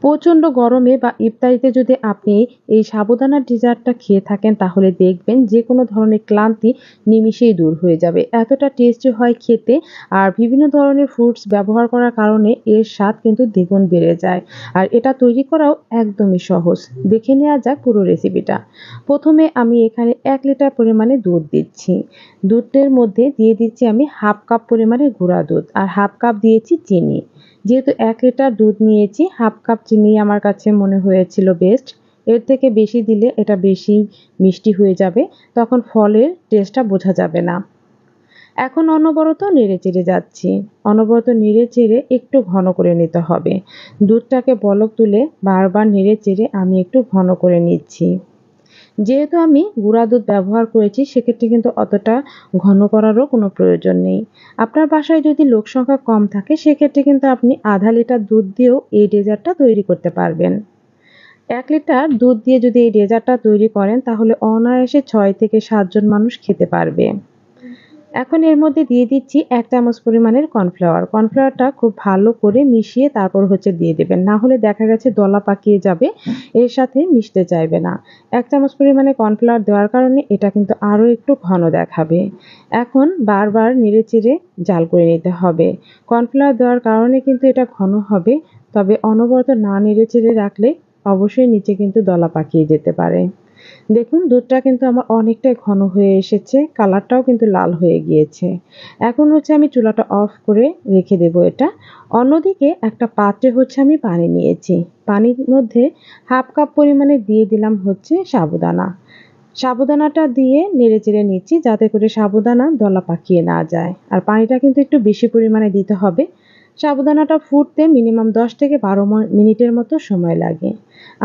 প্রচণ্ড গরমে বা ইফতারিতে যদি আপনি এই সাবুদানার ডেজার্টটা খেয়ে থাকেন তাহলে দেখবেন যে কোনো ধরনের ক্লান্তি নিমিষেই দূর হয়ে যাবে। এতটা টেস্টি হয় খেতে, আর বিভিন্ন ধরনের ফ্রুটস ব্যবহার করার কারণে এর স্বাদ কিন্তু দ্বিগুণ বেড়ে যায়। আর এটা তৈরি করাও একদমই সহজ। দেখে নেওয়া যাক পুরো রেসিপিটা। প্রথমে আমি এখানে ১ লিটার পরিমাণে দুধ দিচ্ছি। দুধের মধ্যে দিয়ে দিচ্ছি আমি 1/2 কাপ পরিমাণে গুঁড়া দুধ আর 1/2 কাপ দিয়েছি চিনি। যেহেতু ১ লিটার দুধ নিয়েছি, 1/2 কাপ চিনি আমার কাছে মনে হয়েছিল বেস্ট। এর থেকে বেশি দিলে এটা বেশি মিষ্টি হয়ে যাবে, তখন ফলের টেস্টটা বোঝা যাবে না। এখন অনবরত নেড়েচেড়ে যাচ্ছি। অনবরত নেড়েচেড়ে একটু ঘন করে নিতে হবে। দুধটাকে বলক তুলে বারবার নেড়েচেড়ে আমি একটু ঘন করে নিচ্ছি। যেহেতু আমি গুঁড়া দুধ ব্যবহার করেছি সেক্ষেত্রে কিন্তু অতটা ঘন করারও কোনো প্রয়োজন নেই। আপনার বাসায় যদি লোক সংখ্যা কম থাকে সেক্ষেত্রে কিন্তু আপনি আধা লিটার দুধ দিয়েও এই ডেজার্টটা তৈরি করতে পারবেন। ১ লিটার দুধ দিয়ে যদি এই ডেজার্টটা তৈরি করেন তাহলে অনায়াসে ৬ থেকে ৭ জন মানুষ খেতে পারবে। এখন এর মধ্যে দিয়ে দিচ্ছি ১ চামচ পরিমাণের কর্নফ্লাওয়ার। কর্নফ্লাওয়ারটা খুব ভালো করে মিশিয়ে তারপর দিয়ে দেবেন। না হলে দেখা গেছে দলা পাকিয়ে যাবে, এর সাথে মিশতে চাইবে না। ১ চামচ পরিমাণে কর্নফ্লাওয়ার দেওয়ার কারণে এটা কিন্তু আরও একটু ঘন দেখাবে। এখন বারবার নেড়েচেড়ে জাল করে নিতে হবে। কর্নফ্লাওয়ার দেওয়ার কারণে কিন্তু এটা ঘন হবে, তবে অনবরত না নেড়েচেড়ে রাখলে অবশ্যই নিচে কিন্তু দলা পাকিয়ে যেতে পারে। দেখুন দুধটা কিন্তু আমার অনেকটাই ঘন হয়ে এসেছে, কালারটাও কিন্তু লাল হয়ে গিয়েছে। এখন আমি চুলাটা অফ করে রেখে দেব এটা। অন্যদিকে একটা পাত্রে আমি পানি নিয়েছি। পানির মধ্যে 1/2 কাপ পরিমাণে দিয়ে দিলাম সাবুদানা। সাবুদানাটা দিয়ে নেড়েচেড়ে নিচ্ছি যাতে করে সাবুদানা দলা পাকিয়ে না যায়। আর পানিটা কিন্তু একটু বেশি পরিমাণে দিতে হবে। সাবুদানাটা ফুটতে মিনিমাম ১০ থেকে ১২ মিনিটের মতো সময় লাগে।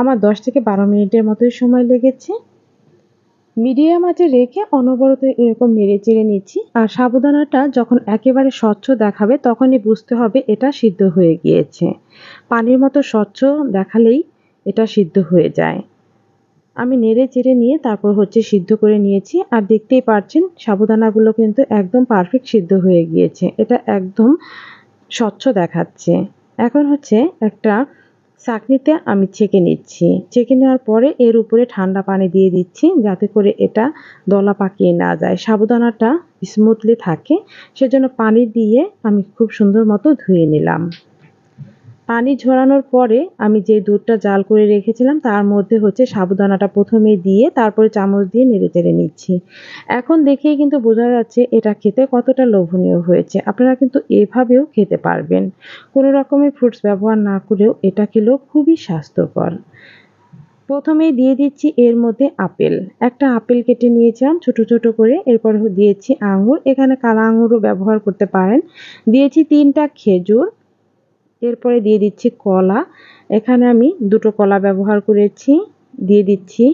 আমার ১০ থেকে ১২ মিনিটের মতোই সময় লেগেছে। মিডিয়াম আঁচে রেখে অনবরত এরকম নেড়েচেড়ে নিচ্ছি। আর সাবুদানাটা যখন একেবারে স্বচ্ছ দেখাবে তখনই বুঝতে হবে এটা সিদ্ধ হয়ে গিয়েছে। পানির মতো স্বচ্ছ দেখালেই এটা সিদ্ধ হয়ে যায়। আমি নেড়েচেড়ে নিয়ে তারপর সিদ্ধ করে নিয়েছি। আর দেখতেই পাচ্ছেন সাবুদানাগুলো কিন্তু একদম পারফেক্ট সিদ্ধ হয়ে গিয়েছে। এটা একদম স্বচ্ছ দেখাচ্ছে। এখন একটা ছাঁকনিতে আমি ছেঁকে নিচ্ছি। ছেঁকে নেওয়ার পরে এর উপরে ঠান্ডা পানি দিয়ে দিচ্ছি যাতে করে এটা দলা পাকিয়ে না যায়, সাবুদানাটা স্মুথলি থাকে। সেজন্য পানি দিয়ে আমি খুব সুন্দর মতো ধুয়ে নিলাম। পানি ঝরানোর পরে আমি যে দুধটা জাল করে রেখেছিলাম তার মধ্যে সাবুদানাটা প্রথমে দিয়ে তারপরে চামচ দিয়ে নেড়েচেড়ে নিচ্ছি। এখন দেখেই কিন্তু বোঝা যাচ্ছে এটা খেতে কতটা লোভনীয় হয়েছে। আপনারা কিন্তু এভাবেও খেতে পারবেন। কোনো রকমের ফ্রুটস ব্যবহার না করেও এটা খেলেও খুবই স্বাস্থ্যকর। প্রথমেই দিয়ে দিচ্ছি এর মধ্যে আপেল। একটা আপেল কেটে নিয়েছিলাম ছোট ছোট করে। এরপর দিয়েছি আঙুর, এখানে কালো আঙুরও ব্যবহার করতে পারেন। দিয়েছি ৩টা খেজুর। এরপরে দিয়ে দিচ্ছি কলা। এখানে আমি 2টো কলা ব্যবহার করেছি। দিয়ে দিচ্ছি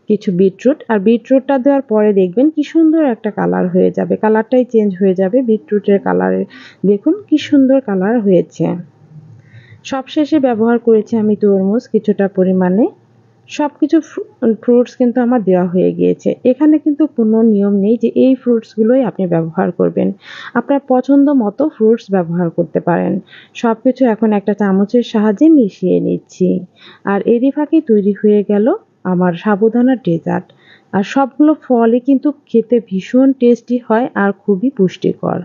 কিছু বিটরুট। আর বিটরুটটা দেওয়ার পরে দেখবেন কি সুন্দর একটা কালার হয়ে যাবে, কালারটাই চেঞ্জ হয়ে যাবে বিটরুটের কালারে। দেখুন কি সুন্দর কালার হয়েছে। সবশেষে ব্যবহার করেছি আমি তরমুজ কিছুটা পরিমাণে। সবকিছু ফ্রুটস কিন্তু আমার দেওয়া হয়ে গিয়েছে। এখানে কিন্তু কোনো নিয়ম নেই যে এই ফ্রুটসগুলোই আপনি ব্যবহার করবেন। আপনার পছন্দ মতো ফ্রুটস ব্যবহার করতে পারেন। সবকিছু এখন একটা চামচের সাহায্যে মিশিয়ে নিচ্ছি। আর এরই ফাঁকে তৈরি হয়ে গেল আমার সাবুদানার ডেজার্ট। আর সবগুলো ফলই কিন্তু খেতে ভীষণ টেস্টি হয় আর খুবই পুষ্টিকর।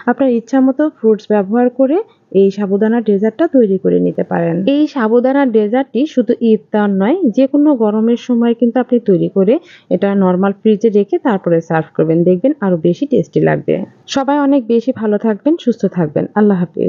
আপনার ইচ্ছামতো ফ্রুটস ব্যবহার করে এই সাবুদানার ডেজার্টটা তৈরি করে নিতে পারেন। এই সাবুদানার ডেজার্টটি শুধু ইফতার নয়, যেকোনো গরমের সময় কিন্তু আপনি তৈরি করে এটা নরমাল ফ্রিজে রেখে তারপরে সার্ভ করবেন। দেখবেন আরো বেশি টেস্টি লাগবে। সবাই অনেক বেশি ভালো থাকবেন, সুস্থ থাকবেন। আল্লাহ হাফেজ।